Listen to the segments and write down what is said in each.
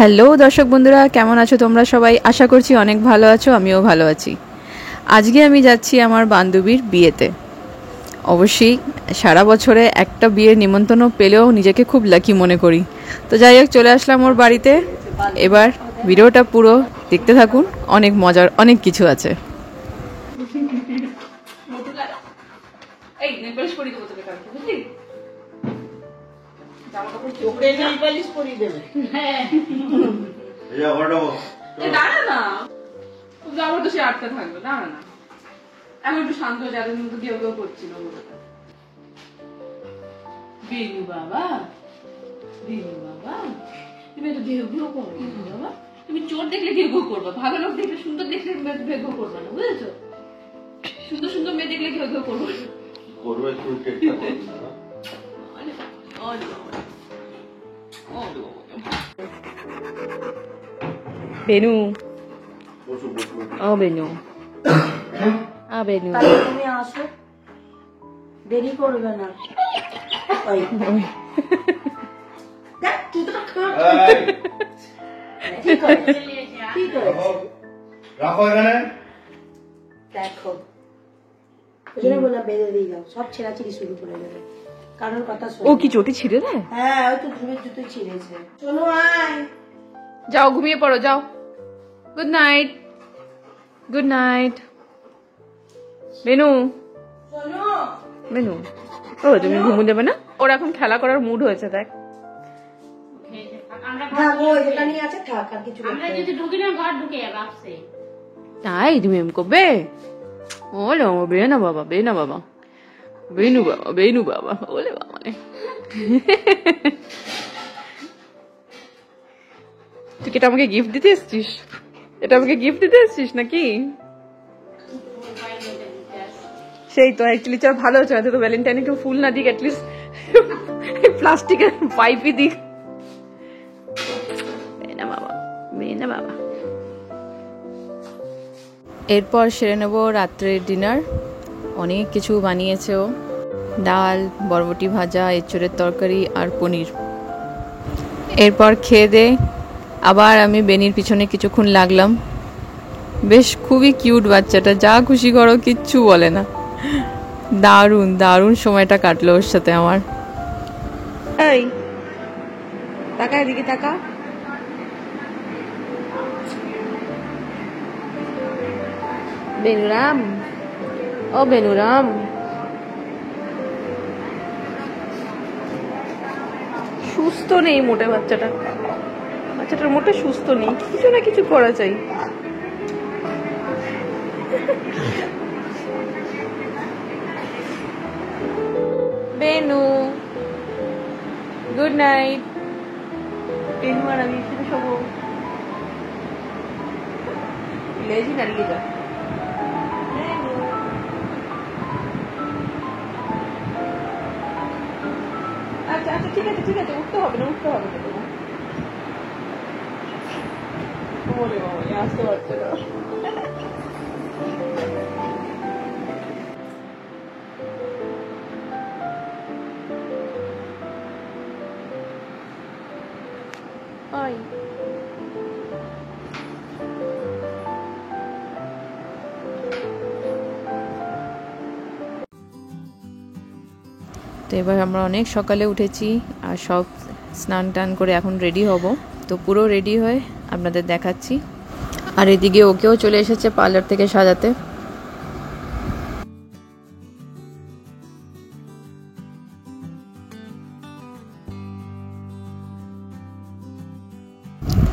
Hello দর্শক বন্ধুরা, কেমন আছো তোমরা সবাই? আশা করছি অনেক ভালো আছো, আমিও ভালো আছি। আজকে আমি যাচ্ছি আমার বান্ধবীর বিয়েতে। অবশ্যই সারা বছরে একটা বিয়ের নিমন্ত্রণ পেলেও নিজেকে খুব লাকি মনে করি। তো যাই হোক, চলে আসলাম ওর বাড়িতে। এবার ভিডিওটা পুরো দেখতে থাকুন, অনেক মজার অনেক কিছু আছে। এখন একটু শান্ত যাদের মতো কেউ কেউ করছিল। বেনু বাবা, বেনু বাবা, তুমি তো ঘেউ ঘেউ করো বাবা। তুমি চোর দেখলে ঘেউ ঘেউ করবা, ভালো লোক দেখলে, সুন্দর দেখলে ঘেউ ঘেউ করবা না, বুঝেছো? সুন্দর সুন্দর মেয়ে দেখলে ঘেউ ঘেউ করবো করবো একটু বেনু, ও বেনু, বেনু, তুমি আসো, দেরি করবে না। দেখো বললাম বেঁধে দিয়ে যাও, সব ছেঁড়াছিড়ি শুরু করে দেবে। কারোর কথা ও কি চটি ছিঁড়ে দেয়? হ্যাঁ, ওই তো ঘুমের জুতো ছিঁড়েছে। শোনো, আয় যাও ঘুমিয়ে পড়ো, যাও। Good night, good night. Benu, শোনো, বেনু, ও তুমি ঘুমো দেবে না? ওর এখন খেলা করার মুড হয়েছে, দেখ। তাই তুমি এম করবে? ওলে বে না বাবা, বে না বাবা, বেনু বাবা, বেনু বাবা, ওলে বাবা। তুই কি এটা আমাকে গিফট দিতে এসছিস? এটা আমাকে গিফট দিতে এসছিস নাকি? সেই তো অ্যাকচুয়ালি চল, ভালো হচ্ছে। তো ভ্যালেন্টাইনে কেউ ফুল না দিক, অ্যাটলিস্ট প্লাস্টিকের পাইপই দিক। বাবা, এরপর সেরে নেবো রাত্রের ডিনার। অনেক কিছু বানিয়েছে ও, ডাল, বরবটি ভাজা, এঁচোড়ের তরকারি আর পনির। এরপর খেয়ে দে আবার আমি বেনির পিছনে কিছুক্ষণ লাগলাম। বেশ খুবই কিউট বাচ্চাটা, যা খুশি করো কিচ্ছু বলে না। দারুণ দারুণ সময়টা কাটলো ওর সাথে আমার। এই তাকা, এদিকে তাকা। বেনুরাম, ও বেনুরাম, সুস্থ নেই মোটে বাচ্চাটা। বাচ্চাটার মোটে সুস্থ নেই, কিছু না কিছু করা চাই। Benu, good night. বেনু আর আমি এখানে সব লেজি দাঁড়িয়ে যা। আচ্ছা আচ্ছা, ঠিক আছে ঠিক আছে, উঠতে হবে না, উঠতে হবে না। ওরে বাবা, আসতে পারছে না। তো এবার আমরা অনেক সকালে উঠেছি আর সব স্নান টান করে এখন রেডি হব। তো পুরো রেডি হয়ে আপনাদের দেখাচ্ছি। আর এদিকে ওকেও চলে এসেছে পার্লার থেকে সাজাতে।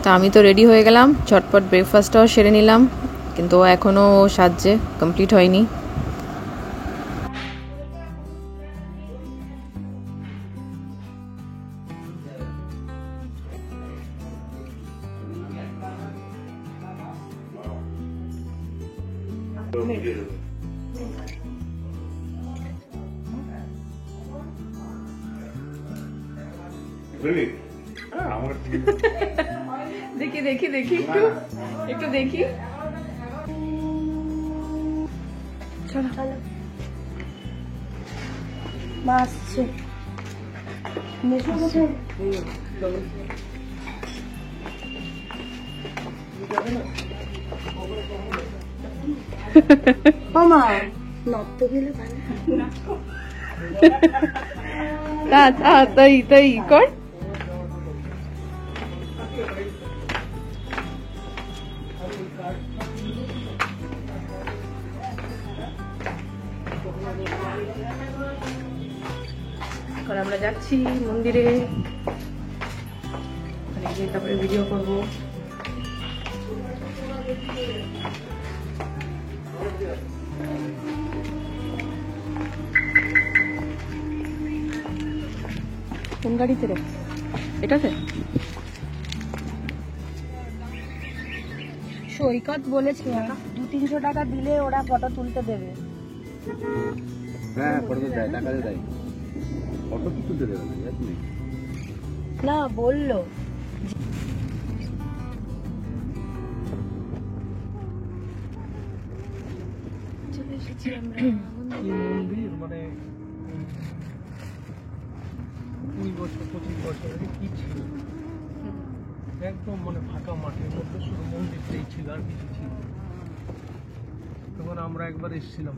তা আমি তো রেডি হয়ে গেলাম, ঝটপট ব্রেকফাস্টটাও সেরে নিলাম, কিন্তু ও এখনও সাজছে, কমপ্লিট হয়নি। দেখি দেখি দেখি, একটু একটু দেখি। চলো চলো, মা আসছে। ও মা নড়তে গেলে ভালো তাই কর। এখন আমরা যাচ্ছি মন্দিরে, ওখানে গিয়ে তারপরে ভিডিও করবো। কোন গাড়িতে রে? এটাতে? সৈকত বলেছে 200-300 টাকা দিলে ওরা ফটো তুলতে দেবে। হ্যাঁ ফটো দেয়, টাকা দেয়, ফটো কি তুলতে দেবে না বললো চলে এসেছি আমরা মন্দির মানে 20 বছর 25 বছর আগে কি ছিল, একদম মানে ফাঁকা মাঠের মধ্যে শুধু মন্দিরটাই ছিল আর কিছু ছিল। তখন আমরা একবার এসেছিলাম।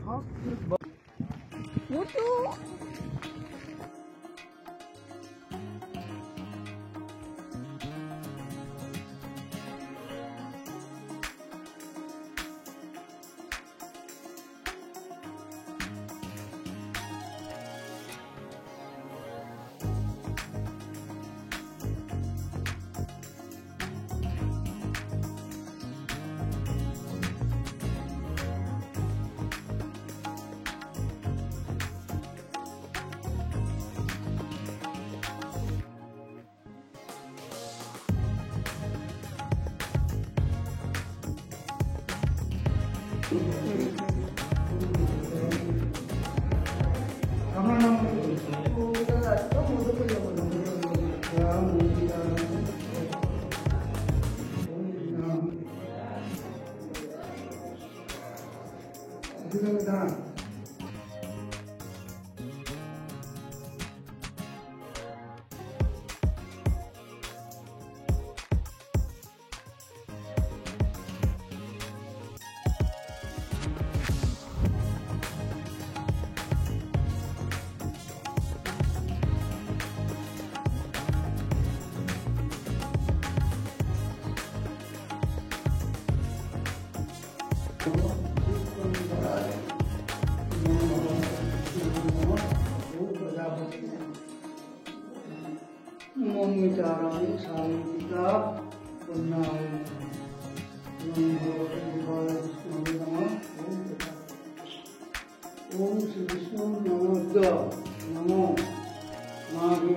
ओम श्री विष्णु नमोद्य नमो मागे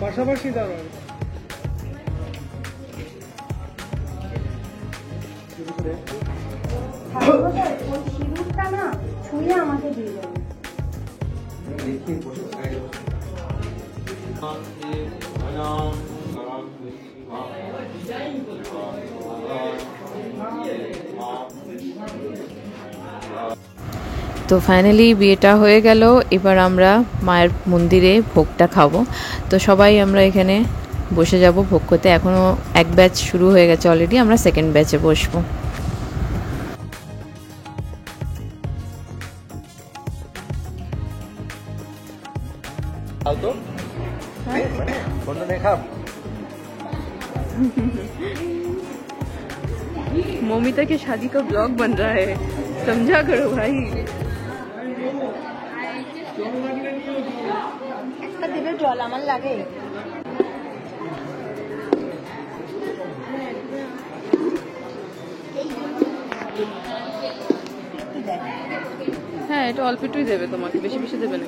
পাশাপাশি দাঁড়ায়। ওই সিঁদুরটা না ছুঁয়ে আমাকে দিয়ে দেবে। তো ফাইনালি বিয়েটা হয়ে গেল। এবার আমরা মায়ের মন্দিরে ভোগটা খাবো। তো সবাই আমরা এখানে বসে যাব ভোগ করতে। এখনও এক ব্যাচ শুরু হয়ে গেছে অলরেডি, আমরা সেকেন্ড ব্যাচে বসবো। मम्मी के शादी का ब्लॉग बन रहा है, समझा करो भाई। একটা দেবে জল আমার লাগে। হ্যাঁ এটা অল্প একটুই দেবে তোমাকে, বেশি বেশি দেবে না।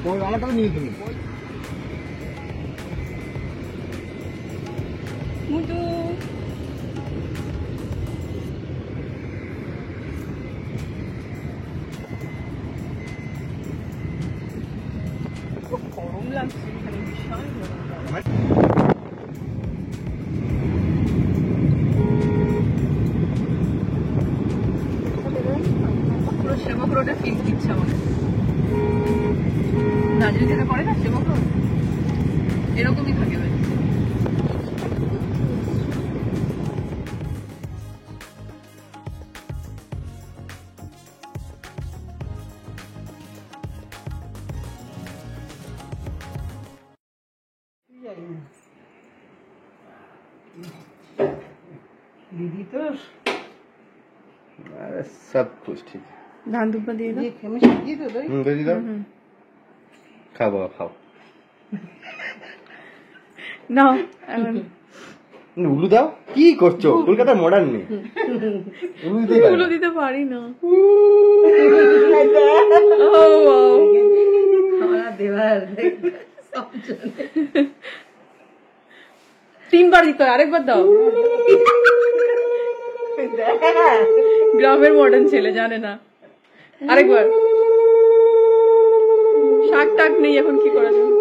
তোমার রান্নাটা নিয়ে তুমি মুটু গরম লাগছে এখানে, বিশাল গরম লাগছে। পুরো সেবক রোডে ফিল দিচ্ছে আমাকে। দার্জিলিং যেটা করে না সেবক রোড, এরকমই থাকে ভাই। দিদি তো अरे सब कुछ ठीक है ধান দুব্বা দিয়ে দাও। খেমে দিয়ে তো তাই বেশি দাও খাও বাবা খাও নাও এখন উলু দাও কি করছো কলকাতা মডার্ন নেই উলু দিতে পারো এগুলো দিতে পারি না। हमारा देवर 3বার দিতে হয়, আরেকবার দাও। গ্রামের মডার্ন ছেলে জানে না, আরেকবার। শাক টাক নেই এখন, কি করা যাবে?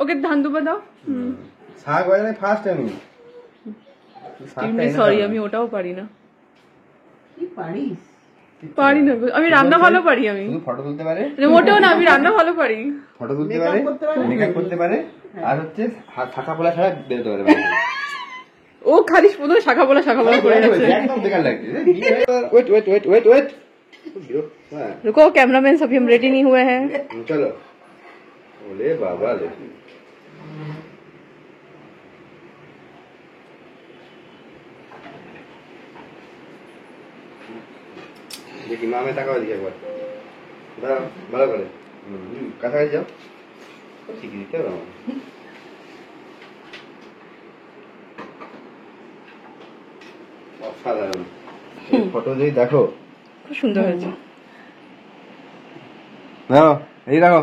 ওকে ধান দুব্বা দাও। শাক বাজারে ফার্স্ট আমি সরি, আমি ওটাও পারি না। কি পারিস পারি না গো, আমি রান্না ভালো পারি। আমি শুধু ফটো তুলতে পারে, মোটেও না, আমি রান্না ভালো পারি। ফটো তুলতে পারে, মেকআপ করতে পারে, আর হচ্ছে শাখা পোলা ছাড়া বেরোতে পারে বাইরে। ও খালি শুধু শাখা বলা করে যাচ্ছে। একদম বেকার লাগছে। Wait wait wait wait wait रुको, कैमरामैन अभी हम रेडी नहीं हुए हैं। চলো ওলে বাবা লে দেখি মামে তাকাও দিকে একবার দাঁড়াও ভালো করে কাছাকাছি যাও শিখিয়ে দিতে হবে আমার অসাধারণ ফটো যদি দেখো খুব সুন্দর হয়েছে। নাও এই রাখো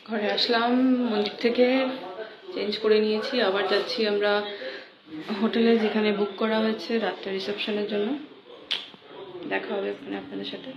ঘরে আসলাম মন্দির থেকে, চেঞ্জ করে নিয়েছি, আবার যাচ্ছি আমরা হোটেলে যেখানে বুক করা হয়েছে রাত্রে রিসেপশনের জন্য। দেখা হবে ওখানে আপনাদের সাথে।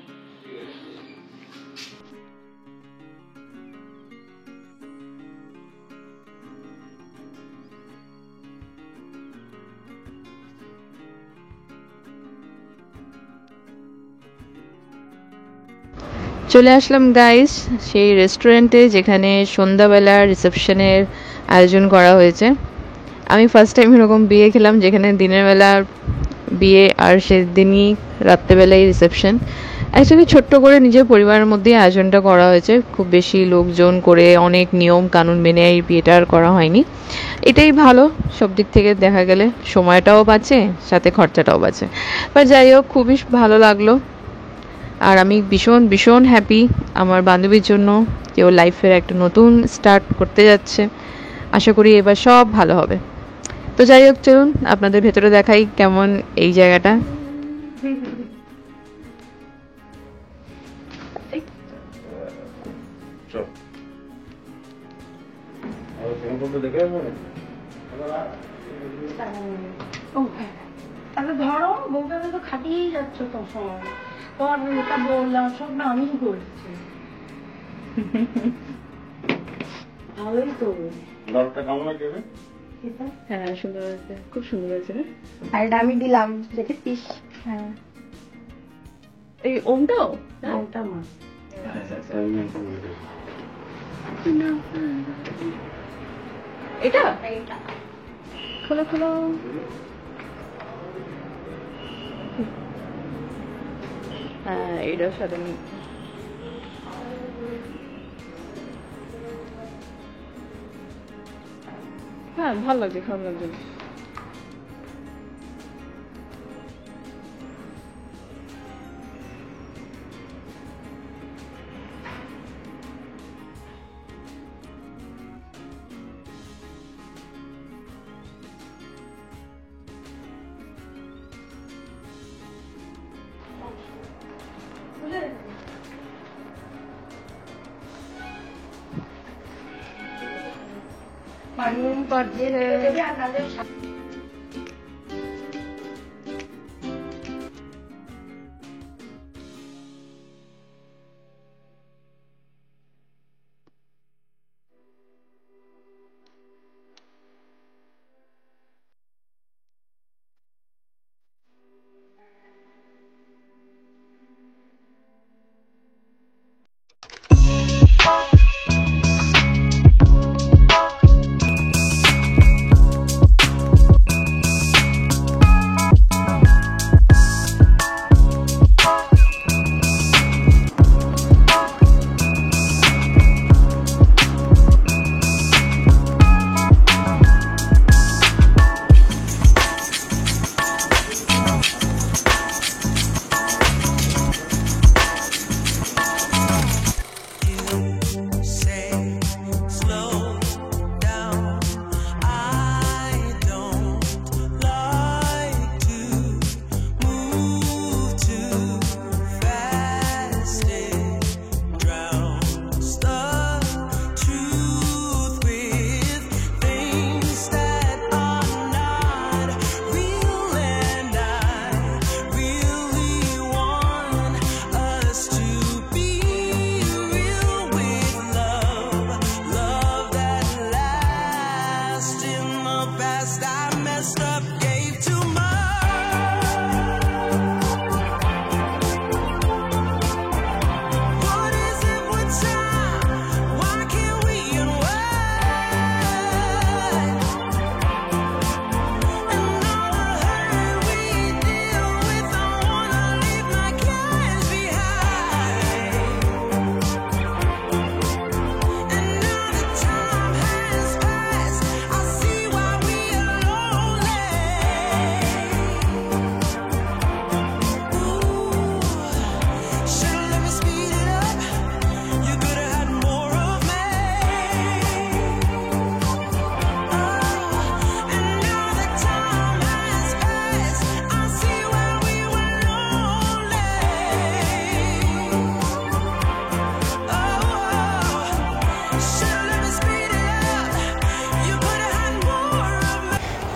চলে আসলাম গাইস সেই রেস্টুরেন্টে যেখানে সন্ধ্যাবেলার রিসেপশনের আয়োজন করা হয়েছে। আমি ফার্স্ট টাইম এরকম বিয়ে খেলাম যেখানে দিনের বেলা বিয়ে আর সেদিনই রাত্রেবেলায় রিসেপশন। অ্যাকচুয়ালি ছোট্ট করে নিজের পরিবারের মধ্যে আয়োজনটা করা হয়েছে, খুব বেশি লোকজন করে অনেক নিয়ম কানুন মেনে এই বিয়েটা আর করা হয়নি। এটাই ভালো, সব দিক থেকে দেখা গেলে সময়টাও বাঁচে, সাথে খরচাটাও বাঁচে। বাট যাই হোক, খুবই ভালো লাগলো। আর আমি ভীষণ ভীষণ হ্যাপি আমার বান্ধবীর জন্য, কেউ লাইফের একটা নতুন স্টার্ট করতে যাচ্ছে। আশা করি এবার সব ভালো হবে। তো যাই হোক, চলুন আপনাদের ভেতরে দেখাই কেমন এই জায়গাটা। তাহলে ধরো বউটাকে তো খাটিয়েই যাচ্ছ তো সময়, তোমার এটা বললাম সব না আমি করছি। ভালোই তো ডালটা কেমন আছে হ্যাঁ সুন্দর হয়েছে, খুব সুন্দর হয়েছে না? আর এটা আমি দিলাম, দেখেছিস? হ্যাঁ এই ওমটাও ওটা মা এটা খোলো খোলো। হ্যাঁ এটার সাথে হ্যাঁ ভালো লাগছে, খারাপ লাগছে না।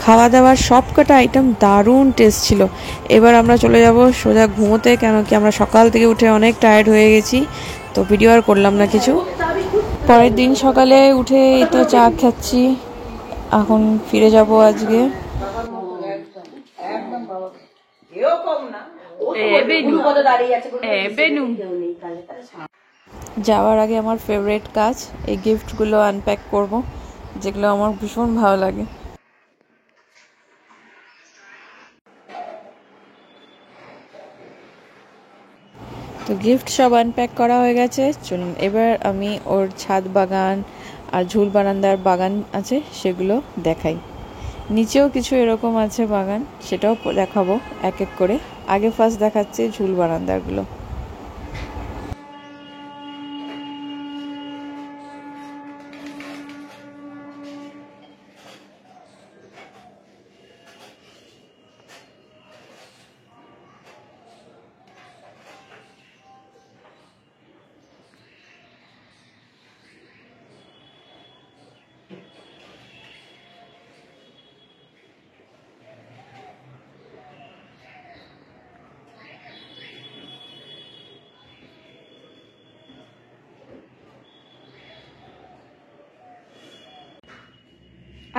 খাওয়া দাওয়ার সব কটা আইটেম দারুণ টেস্ট ছিল। এবার আমরা চলে যাব সোজা ঘুমোতে, কেন কি আমরা সকাল থেকে উঠে অনেক টায়ার্ড হয়ে গেছি, তো ভিডিও আর করলাম না কিছু। পরের দিন সকালে উঠে এই তো চা খাচ্ছি, এখন ফিরে যাব আজকে। যাওয়ার আগে আমার ফেভারিট কাজ এই গিফটগুলো আনপ্যাক করব, যেগুলো আমার ভীষণ ভালো লাগে। তো গিফট সব আনপ্যাক করা হয়ে গেছে, চলুন এবার আমি ওর ছাদ বাগান আর ঝুল বারান্দার বাগান আছে সেগুলো দেখাই। নিচেও কিছু এরকম আছে বাগান, সেটাও দেখাবো এক এক করে। আগে ফার্স্ট দেখাচ্ছি ঝুল বারান্দারগুলো।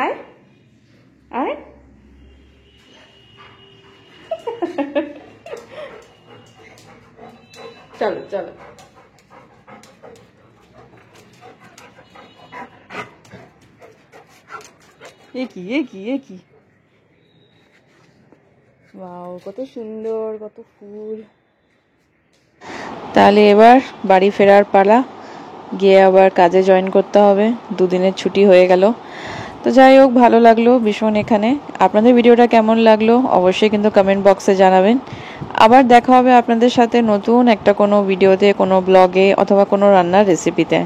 আয় আয় চলো চলো। এ কি ওয়াও, কত সুন্দর, কত ফুল। তাহলে এবার বাড়ি ফেরার পালা, গিয়ে আবার কাজে জয়েন করতে হবে। দুদিনের ছুটি হয়ে গেল। তো যাই হোক, ভালো লাগলো ভীষণ এখানে। আপনাদের ভিডিওটা কেমন লাগলো অবশ্যই কিন্তু কমেন্ট বক্সে জানাবেন। আবার দেখা হবে আপনাদের সাথে নতুন একটা কোনো ভিডিওতে, কোনো ব্লগে অথবা কোনো রান্নার রেসিপিতে।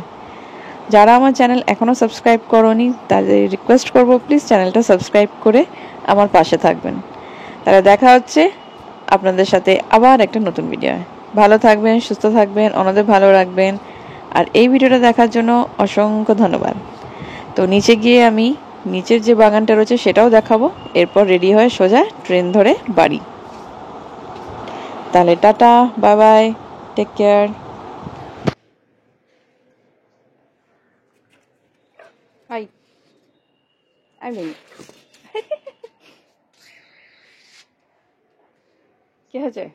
যারা আমার চ্যানেল এখনও সাবস্ক্রাইব করোনি তাদের রিকোয়েস্ট করব প্লিজ চ্যানেলটা সাবস্ক্রাইব করে আমার পাশে থাকবেন। তাহলে দেখা হচ্ছে আপনাদের সাথে আবার একটা নতুন ভিডিও। ভালো থাকবেন, সুস্থ থাকবেন, ওনাদের ভালো রাখবেন। আর এই ভিডিওটা দেখার জন্য অসংখ্য ধন্যবাদ। তো নিচে গিয়ে আমি নিচের যে বাগানটা রয়েছে সেটাও দেখাবো, এরপর রেডি হয়ে সোজা ট্রেন ধরে বাড়ি। তাহলে tata, bye bye, take care. Hi, কি হয়েছে?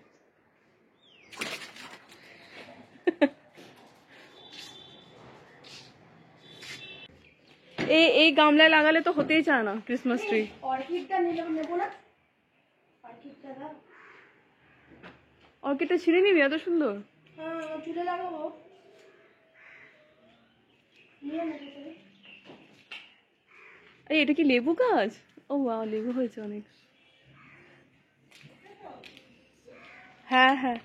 এই গামলায় লাগালে তো হতেই চায় না ক্রিসমাস ট্রি। অর্কিডটা নেবো না, অর্কিডটা দাও। অর্কিডটা ছিঁড়ে নিবি? এত সুন্দর। হ্যাঁ, চুলে লাগাবো। এই এটা কি লেবু গাছ? ও ওয়াও, লেবু হয়েছে অনেক। হ্যাঁ হ্যাঁ।